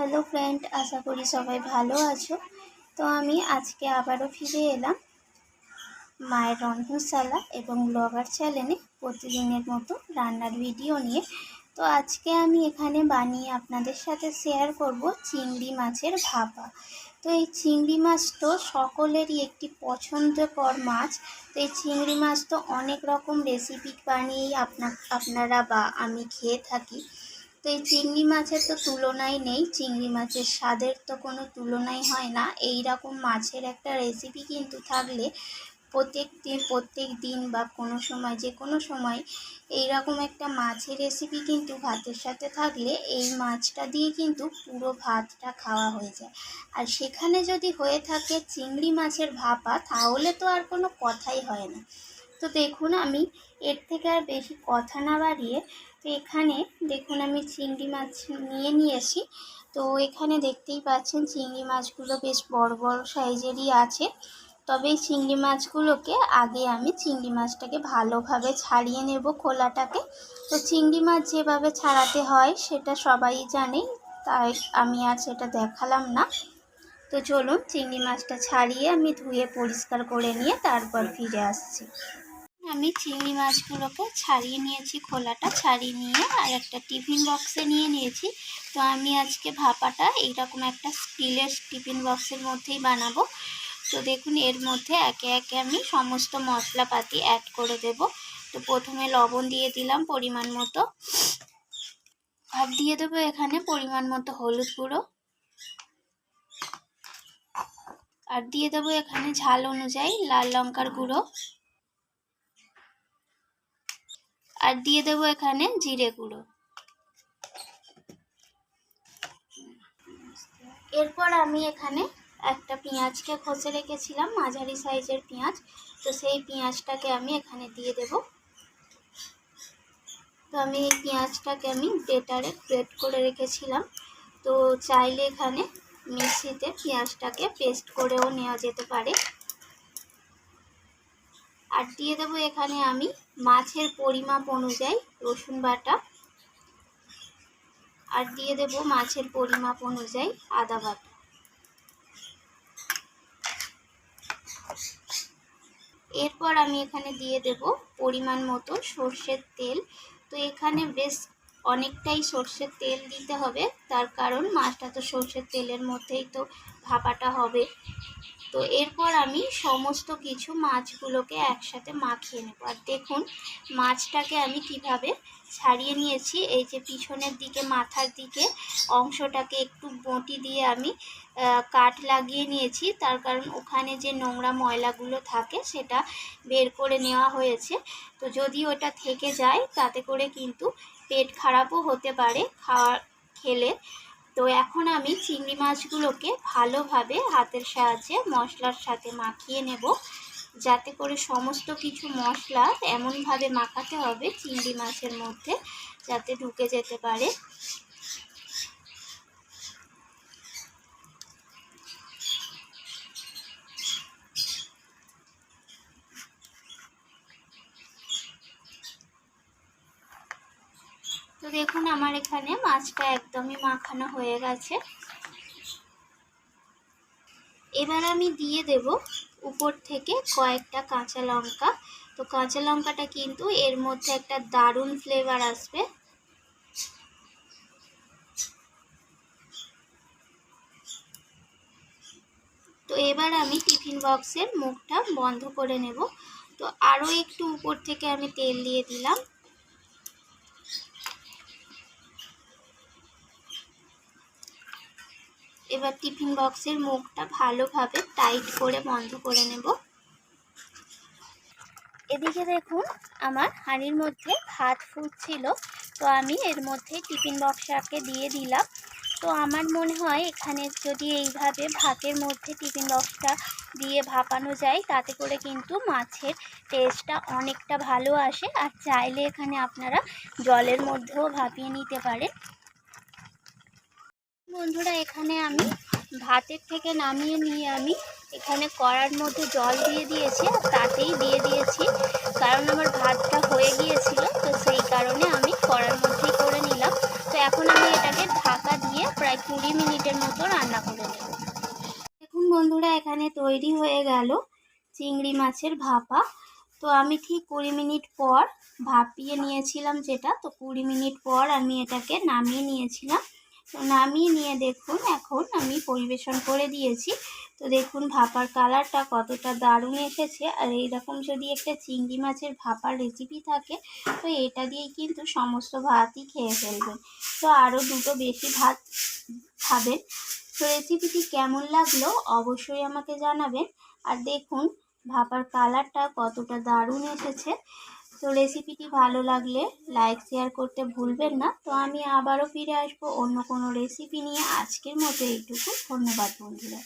Hello friend, আশা করি সবাই ভালো আছো। তো আমি আজকে আবারও ফিরে এলাম মায়ের রন্ধনশালা এবং ব্লগার চ্যানেলে প্রতিদিনের মতো রান্নার ভিডিও নিয়ে। তো আজকে আমি এখানে বানিয়ে আপনাদের সাথে শেয়ার করব চিংড়ি মাছের ভাপা। তো এই চিংড়ি মাছ তো সকলেরই একটি পছন্দকর মাছ। তো এই চিংড়ি মাছ তো অনেক রকম রেসিপি বানিয়েই আপনারা বা আমি খেয়ে থাকি। তো এই চিংড়ি মাছের তো তুলনাই নেই, চিংড়ি মাছের স্বাদের তো কোনো তুলনাই হয় না। এই রকম মাছের একটা রেসিপি কিন্তু থাকলে প্রত্যেক দিন বা কোনো সময় যে কোনো সময় এই রকম একটা মাছের রেসিপি কিন্তু ভাতের সাথে থাকলে এই মাছটা দিয়ে কিন্তু পুরো ভাতটা খাওয়া হয়ে যায়। আর সেখানে যদি হয়ে থাকে চিংড়ি মাছের ভাপা, তাহলে তো আর কোনো কথাই হয় না। তো দেখুন, আমি এর থেকে আর বেশি কথা না বাড়িয়ে, তো এখানে দেখুন আমি চিংড়ি মাছ নিয়েছি। তো এখানে দেখতেই পাচ্ছেন চিংড়ি মাছগুলো বেশ বড় বড় সাইজেরই আছে। তবে এই চিংড়ি মাছগুলোকে আগে আমি চিংড়ি মাছটাকে ভালোভাবে ছাড়িয়ে নেব খোলাটাকে। তো চিংড়ি মাছ যেভাবে ছাড়াতে হয় সেটা সবাই জানে, তাই আমি আর সেটা দেখালাম না। তো চলুন চিংড়ি মাছটা ছাড়িয়ে আমি ধুয়ে পরিষ্কার করে নিয়ে তারপর ফিরে আসছি। আমি চিংড়ি মাছগুলোকে ছাড়িয়ে নিয়েছি, খোলাটা ছাড়িয়ে নিয়ে আর একটা টিফিন বক্সে নিয়ে নিয়েছি। তো আমি আজকে ভাপাটা এইরকম একটা স্টিলের টিফিন বক্সের মধ্যেই বানাবো। তো দেখুন এর মধ্যে একে একে আমি সমস্ত মশলাপাতি অ্যাড করে দেব। তো প্রথমে লবণ দিয়ে দিলাম পরিমাণ মতো, আর দিয়ে দেবো এখানে পরিমাণ মতো হলুদ গুঁড়ো, আর দিয়ে দেবো এখানে ঝাল অনুযায়ী লাল লঙ্কার গুঁড়ো, আর দিয়ে দেবো এখানে জিরে গুঁড়ো। এরপর আমি এখানে একটা পেঁয়াজকে ঘষে রেখেছিলাম, মাঝারি সাইজের পেঁয়াজ। তো সেই পেঁয়াজটাকে আমি এখানে দিয়ে দেব। তো আমি এই পেঁয়াজটাকে আমি গ্রেটারে গ্রেট করে রেখেছিলাম। তো চাইলে এখানে মিক্সিতে পেঁয়াজটাকে পেস্ট করেও নেওয়া যেতে পারে। আর দিয়ে দেবো এখানে আমি মাছের পরিমাপ অনুযায়ী রসুন বাটা, আর দিয়ে দেব মাছের পরিমাপ অনুযায়ী আদা বাটা। এরপর আমি এখানে দিয়ে দেব পরিমাণ মতো সর্ষের তেল। তো এখানে বেশ অনেকটাই সর্ষের তেল দিতে হবে, তার কারণ মাছটা তো সর্ষের তেলের মধ্যেই তো ভাপাটা হবে। তো এরপর আমি সমস্ত কিছু মাছগুলোকে একসাথে মাখিয়ে নেব। আর দেখুন মাছটাকে আমি কিভাবে ছাড়িয়ে নিয়েছি। এই যে পিছনের দিকে মাথার দিকে অংশটাকে একটু বঁটি দিয়ে আমি কাট লাগিয়ে নিয়েছি, তার কারণ ওখানে যে নোংরা ময়লাগুলো থাকে সেটা বের করে নেওয়া হয়েছে। তো যদি ওটা থেকে যায় তাতে করে কিন্তু পেট খারাপও হতে পারে খেলে। তো এখন আমি চিংড়ি মাছগুলোকে ভালোভাবে হাতের সাহায্যে মশলার সাথে মাখিয়ে নেব, যাতে করে সমস্ত কিছু মশলা এমনভাবে মাখাতে হবে চিংড়ি মাছের মধ্যে যাতে ঢুকে যেতে পারে। তো দেখুন আমার এখানে মাছটা একদমই মাখানো হয়ে গেছে। এবার আমি দিয়ে দেব উপর থেকে কয়েকটা কাঁচা লঙ্কা। তো কাঁচা লঙ্কাটা কিন্তু এর মধ্যে একটা দারুণ ফ্লেভার আসবে। তো এবার আমি টিফিন বক্সের মুখটা বন্ধ করে নেব। তো আরও একটু উপর থেকে আমি তেল দিয়ে দিলাম। এবার টিফিন বক্সের মুখটা ভালোভাবে টাইট করে বন্ধ করে নেব। এদিকে দেখুন আমার হাঁড়ির মধ্যে ভাত ফুটছিল। তো আমি এর মধ্যে টিফিন বক্সটাকে দিয়ে দিলাম। তো আমার মনে হয় এখানে যদি এইভাবে ভাতের মধ্যে টিফিন বক্সটা দিয়ে ভাপানো যায় তাতে করে কিন্তু মাছের টেস্টটা অনেকটা ভালো আসে। আর চাইলে এখানে আপনারা জলের মধ্যেও ভাপিয়ে নিতে পারেন। বন্ধুরা এখানে আমি ভাতের থেকে নামিয়ে নিয়ে আমি এখানে কড়ার মধ্যে জল দিয়ে দিয়েছি, আর তাতেই দিয়ে দিয়েছি, কারণ আমার ভাতটা হয়ে গিয়েছিল। তো সেই কারণে আমি কড়ার মধ্যেই করে নিলাম। তো এখন আমি এটাকে ঢাকা দিয়ে প্রায় 20 মিনিটের মতো রান্না করে নেব। দেখুন বন্ধুরা, এখানে তৈরি হয়ে গেল চিংড়ি মাছের ভাপা। তো আমি ঠিক 20 মিনিট পর ভাপিয়ে নিয়েছিলাম যেটা, তো 20 মিনিট পর আমি এটাকে নামিয়ে নিয়েছিলাম। তো নামিয়ে নিয়ে দেখুন এখন আমি পরিবেশন করে দিয়েছি। তো দেখুন ভাপার কালারটা কতটা দারুণ এসেছে। আর এইরকম যদি একটা চিংড়ি মাছের ভাপার রেসিপি থাকে, তো এটা দিয়েই কিন্তু সমস্ত ভাতই খেয়ে ফেলবেন। তো আরও দুটো বেশি ভাত খাবেন। তো রেসিপিটি কেমন লাগলো অবশ্যই আমাকে জানাবেন। আর দেখুন ভাপার কালারটা কতটা দারুণ এসেছে। তো রেসিপিটি ভালো লাগলে লাইক শেয়ার করতে ভুলবেন না। তো আমি আবারও ফিরে আসবো অন্য কোনো রেসিপি নিয়ে। আজকের মতো এইটুকু। ধন্যবাদ বন্ধুরা।